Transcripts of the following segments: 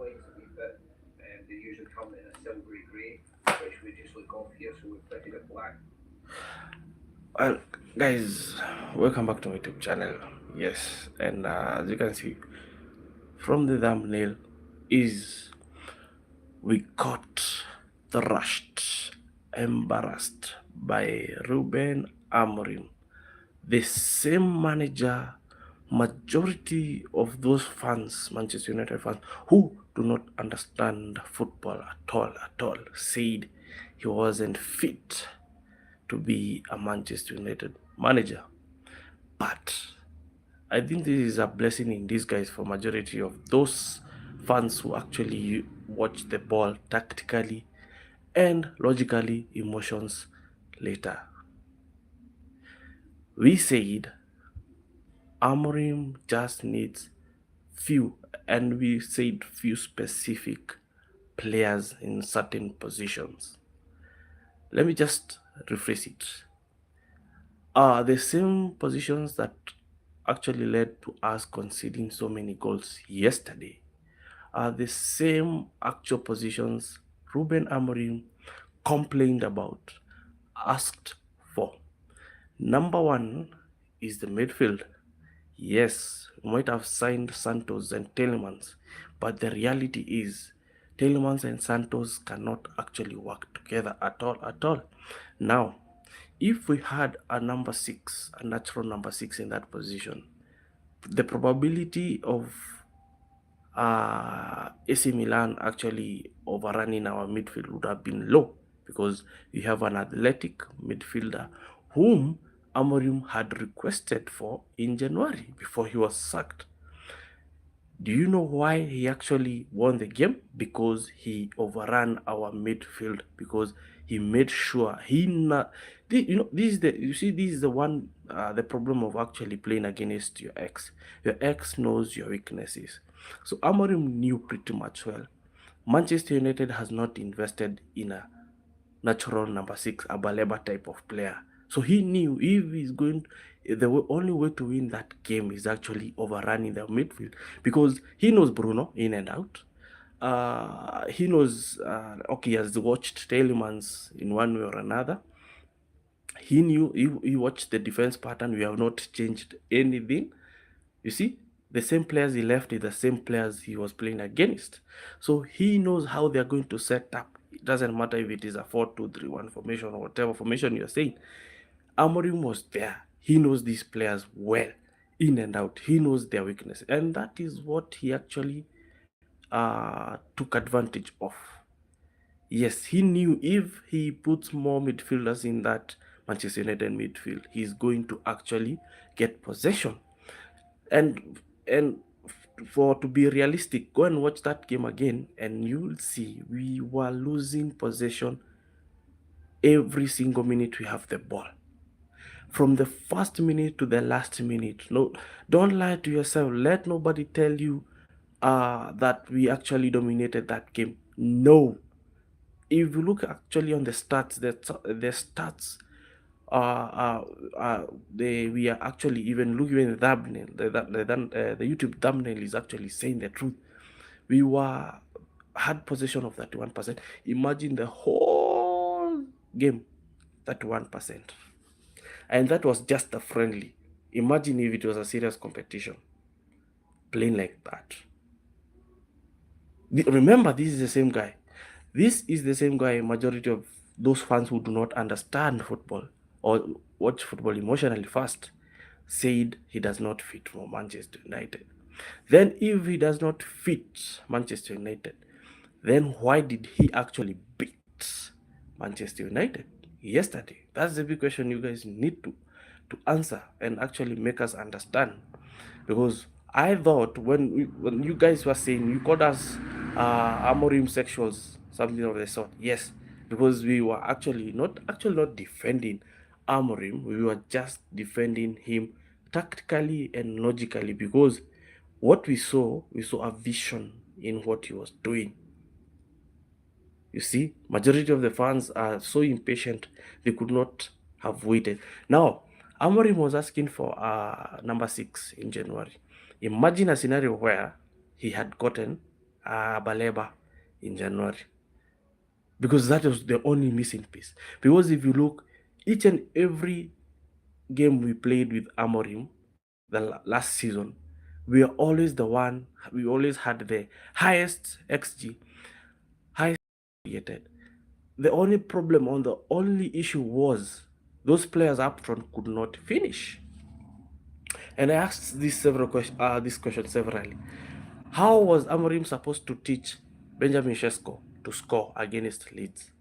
points a wee bit. They usually come in a silvery grey, which we just look off here, so we've printed it black. Well, guys, welcome back to my YouTube channel. Yes, and as you can see from the thumbnail, is we got thrashed, embarrassed by Ruben Amorim, the same manager majority of those fans, Manchester United fans, who do not understand football at all, said he wasn't fit to be a Manchester United manager. But I think this is a blessing in disguise for majority of those fans who actually watch the ball tactically and logically emotions later. We said Amorim just needs few, and we said few specific players in certain positions. Let me just rephrase it. Are the same positions that actually led to us conceding so many goals yesterday are the same actual positions Ruben Amorim complained about, asked for. Number one is the midfield. Yes, we might have signed Santos and Telemans, but the reality is Telemans and Santos cannot actually work together at all. Now, if we had a number six, a natural number six in that position, the probability of AC Milan actually overrunning our midfield would have been low because we have an athletic midfielder whom Amorim had requested for in January before he was sacked. Do you know why he actually won the game? Because he overran our midfield. Because he made sure he not. This is the you see this is the one the problem of actually playing against your ex. Your ex knows your weaknesses. So Amorim knew pretty much well. Manchester United has not invested in a natural number six, a Baleba type of player. So he knew if he's going, only way to win that game is actually overrunning the midfield because he knows Bruno in and out. He knows, okay, he has watched Telemans in one way or another. He knew, he watched the defense pattern. We have not changed anything. You see, the same players he left is the same players he was playing against. So he knows how they're going to set up. It doesn't matter if it is a 4-2-3-1 formation or whatever formation you're saying. Amorim was there. He knows these players well, in and out. He knows their weakness. And that is what he actually took advantage of. Yes, he knew if he puts more midfielders in that Manchester United midfield, he's going to actually get possession. And for to be realistic, go and watch that game again and you'll see we were losing possession every single minute we have the ball, from the first minute to the last minute. No, don't lie to yourself. Let nobody tell you that we actually dominated that game. No, if you look actually on the stats, the stats we are actually even looking at the thumbnail. The YouTube thumbnail is actually saying the truth. We had possession of 31%. Imagine the whole game, 31%, and that was just a friendly. Imagine if it was a serious competition, playing like that. Remember, this is the same guy. This is the same guy. Majority of those fans who do not understand football or watch football emotionally first said he does not fit for Manchester United. Then if he does not fit Manchester United, then why did he actually beat Manchester United yesterday? That's the big question you guys need to answer and actually make us understand. Because I thought when you guys were saying, you called us Amorim sexuals, something of the sort. Yes, because we were actually not defending Amorim. We were just defending him tactically and logically, because what we saw a vision in what he was doing. You see, majority of the fans are so impatient they could not have waited. Now, Amorim was asking for number 6 in January. Imagine a scenario where he had gotten Baleba in January, because that was the only missing piece. Because if you look, each and every game we played with Amorim last season, we are always the one. We always had the highest XG, highest created. The only problem on the only issue was those players up front could not finish. And I asked this question severally. How was Amorim supposed to teach Benjamin Sesko to score against Leeds?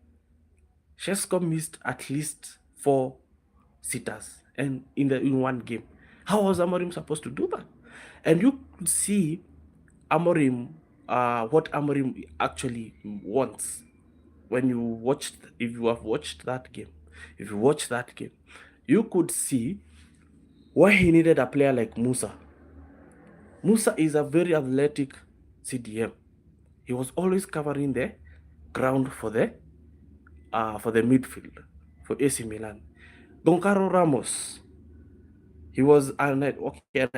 Sesko missed at least 4 sitters and in one game. How was Amorim supposed to do that? And you could see Amorim, what Amorim actually wants when you watched. If you have watched that game, if you watch that game, you could see why he needed a player like Musa. Musa is a very athletic CDM. He was always covering the ground for the midfield for AC Milan. Goncalo Ramos, he was okay.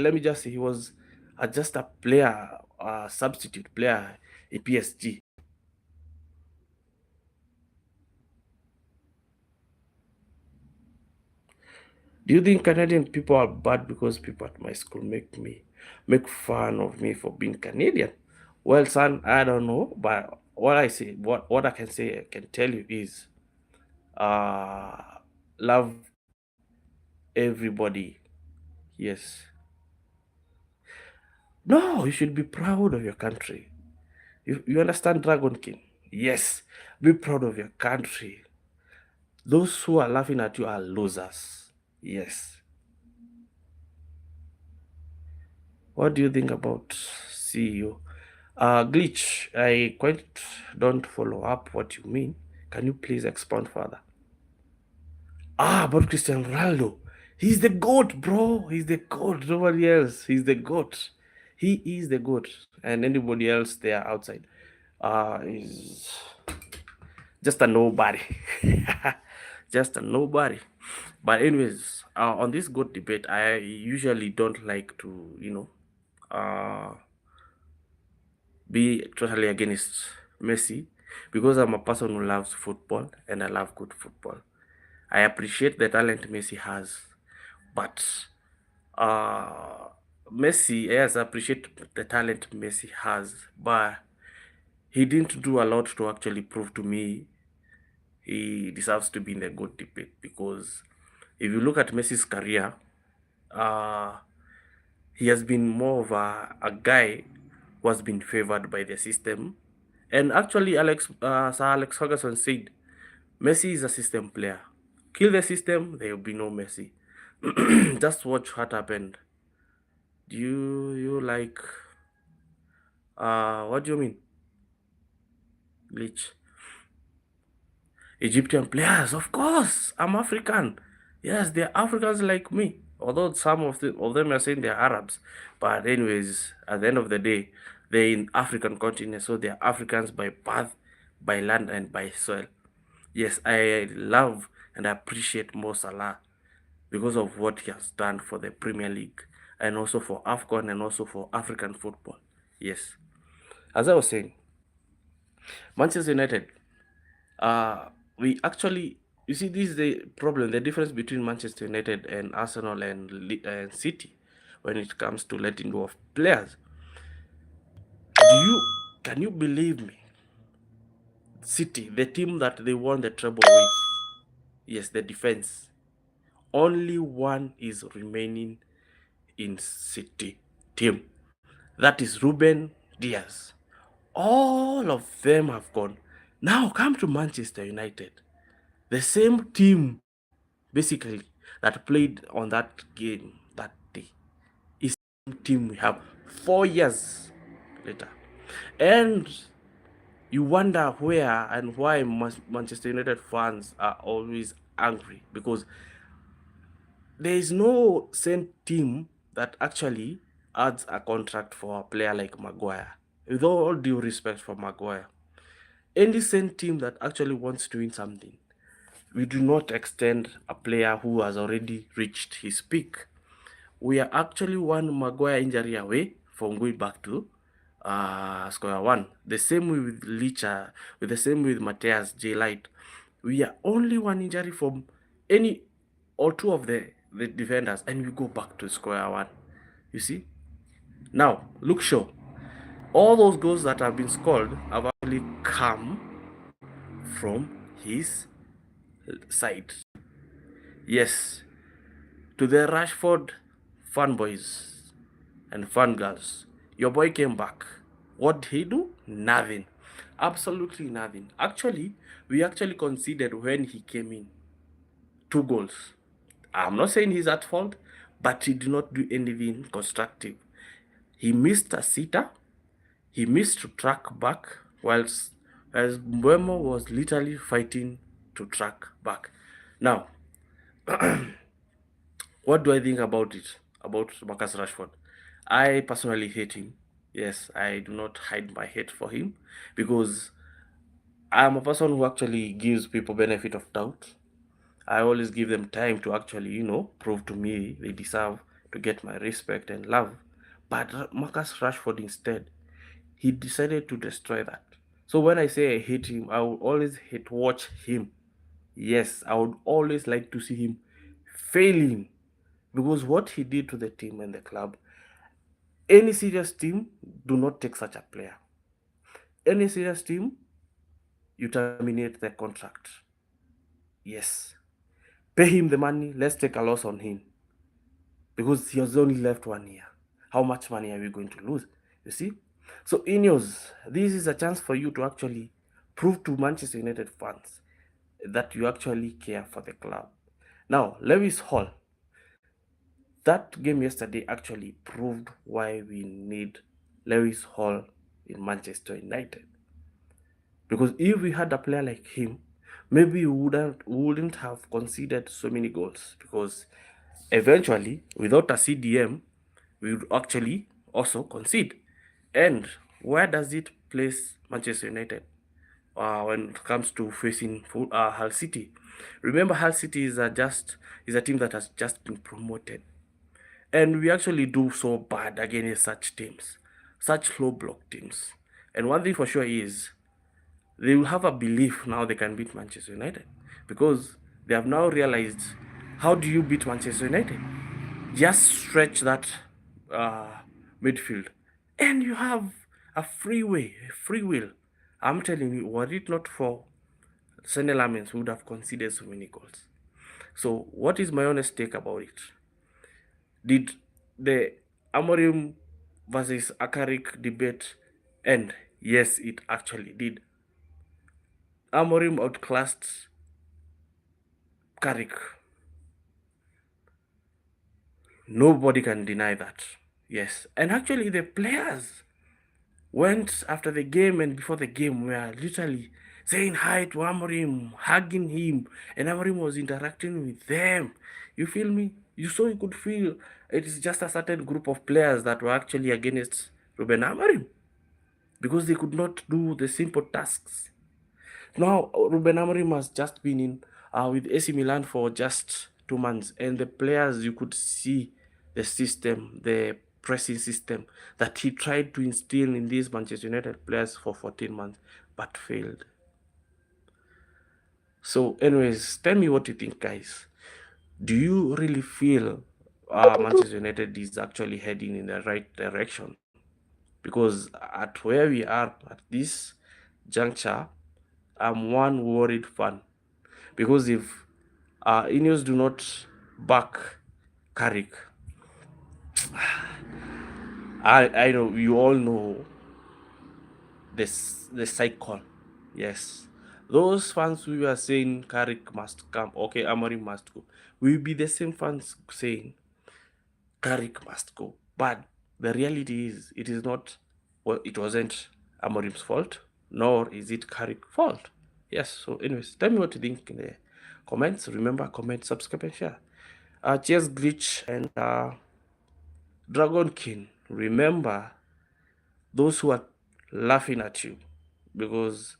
Let me just say he was just a player, substitute player in PSG. Do you think Canadian people are bad because people at my school make fun of me for being Canadian? Well, son, I don't know, but what I can say, I can tell you is, uh, love everybody. Yes. No, you should be proud of your country. You understand Dragon King? Yes. Be proud of your country. Those who are laughing at you are losers. Yes. What do you think about CEO? Glitch, I quite don't follow up what you mean. Can you please expound further? About Cristiano Ronaldo. He's the GOAT, bro. He's the GOAT. Nobody else. He's the GOAT. He is the GOAT. And anybody else there outside is just a nobody. Just a nobody. But anyways, on this GOAT debate, I usually don't like to, be totally against Messi, because I'm a person who loves football and I love good football. I appreciate the talent Messi has, but uh, Messi, yes, I appreciate the talent Messi has, but he didn't do a lot to actually prove to me he deserves to be in the good debate. Because if you look at Messi's career, uh, he has been more of a guy who has been favored by the system. And actually, Sir Alex Ferguson said, Messi is a system player. Kill the system, there will be no Messi. Just watch what happened. Do you like, what do you mean? Glitch. Egyptian players, of course. I'm African. Yes, they're Africans like me. Although some of them are saying they're Arabs. But anyways, at the end of the day, they're in African continent, so they're Africans by birth, by land, and by soil. Yes, I love and appreciate Mo Salah because of what he has done for the Premier League and also for AFCON and also for African football. Yes. As I was saying, Manchester United, uh, we actually, you see, this is the problem, the difference between Manchester United and Arsenal and City when it comes to letting go of players. Can you believe me? City, the team that they won the treble with, yes, the defense, only one is remaining in City team. That is Ruben Diaz. All of them have gone. Now come to Manchester United. The same team, basically, that played on that game that day is the same team we have 4 years later. And you wonder where and why Manchester United fans are always angry, because there is no same team that actually adds a contract for a player like Maguire. With all due respect for Maguire, any same team that actually wants to win something, we do not extend a player who has already reached his peak. We are actually one Maguire injury away from going back to square one. The same way with Licha, with the same with Matthias J Light. We are only one injury from any or two of the defenders, and we go back to square one. You see? Now, look Shaw. All those goals that have been scored have actually come from his side. Yes, to the Rashford fanboys and fangirls, your boy came back. What did he do? Nothing. Absolutely nothing. Actually, we actually considered when he came in 2 goals. I'm not saying he's at fault, but he did not do anything constructive. He missed a sitter. He missed to track back, whilst as Mbeumo was literally fighting to track back. Now, what do I think about it? About Marcus Rashford? I personally hate him. Yes, I do not hide my hate for him because I'm a person who actually gives people benefit of doubt. I always give them time to actually, prove to me they deserve to get my respect and love. But Marcus Rashford instead, he decided to destroy that. So when I say I hate him, I would always hate watch him. Yes, I would always like to see him failing because what he did to the team and the club, any serious team do not take such a player. Any serious team, you terminate the contract. Yes, pay him the money. Let's take a loss on him because he has only left 1 year. How much money are we going to lose? You see? So, Ineos, this is a chance for you to actually prove to Manchester United fans that you actually care for the club. Now, Lewis Hall, that game yesterday actually proved why we need Lewis Hall in Manchester United. Because if we had a player like him, maybe we wouldn't have conceded so many goals. Because eventually, without a CDM, we would actually also concede. And where does it place Manchester United when it comes to facing Hull City? Remember, Hull City is a team that has just been promoted, and we actually do so bad against such teams, such low block teams. And one thing for sure is they will have a belief now they can beat Manchester United because they have now realized how do you beat Manchester United? Just stretch that uh, midfield, and you have a free will. I'm telling you, were it not for Senna Lamens, we would have conceded so many goals. So, what is my honest take about it? Did the Amorim versus Akarik debate end? Yes, it actually did. Amorim outclassed Carrick. Nobody can deny that. Yes. And actually, the players went after the game and before the game were literally saying hi to Amorim, hugging him, and Amorim was interacting with them. You feel me? You could feel it is just a certain group of players that were actually against Ruben Amorim because they could not do the simple tasks. Now, Ruben Amorim has just been in with AC Milan for just 2 months, and the players, you could see the system, the pressing system that he tried to instill in these Manchester United players for 14 months, but failed. So, anyways, tell me what you think, guys. Do you really feel Manchester United is actually heading in the right direction? Because at where we are at this juncture, I'm one worried fan. Because if Ineos do not back Carrick, I know you all know the cycle. Yes, those fans who were saying Carrick must come, okay, Amorim must go, will be the same fans saying Carrick must go. But the reality is, it is not. Well, it wasn't Amorim's fault, nor is it Carrick's fault. Yes. So, anyways, tell me what you think in the comments. Remember, comment, subscribe, and share. Cheers, Glitch and Dragon King. Remember, those who are laughing at you because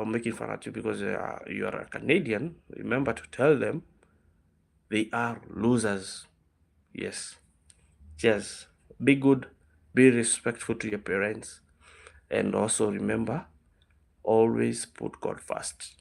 making fun at you because you are a Canadian, remember to tell them they are losers. Yes. Cheers. Be good. Be respectful to your parents, and also remember, always put God first.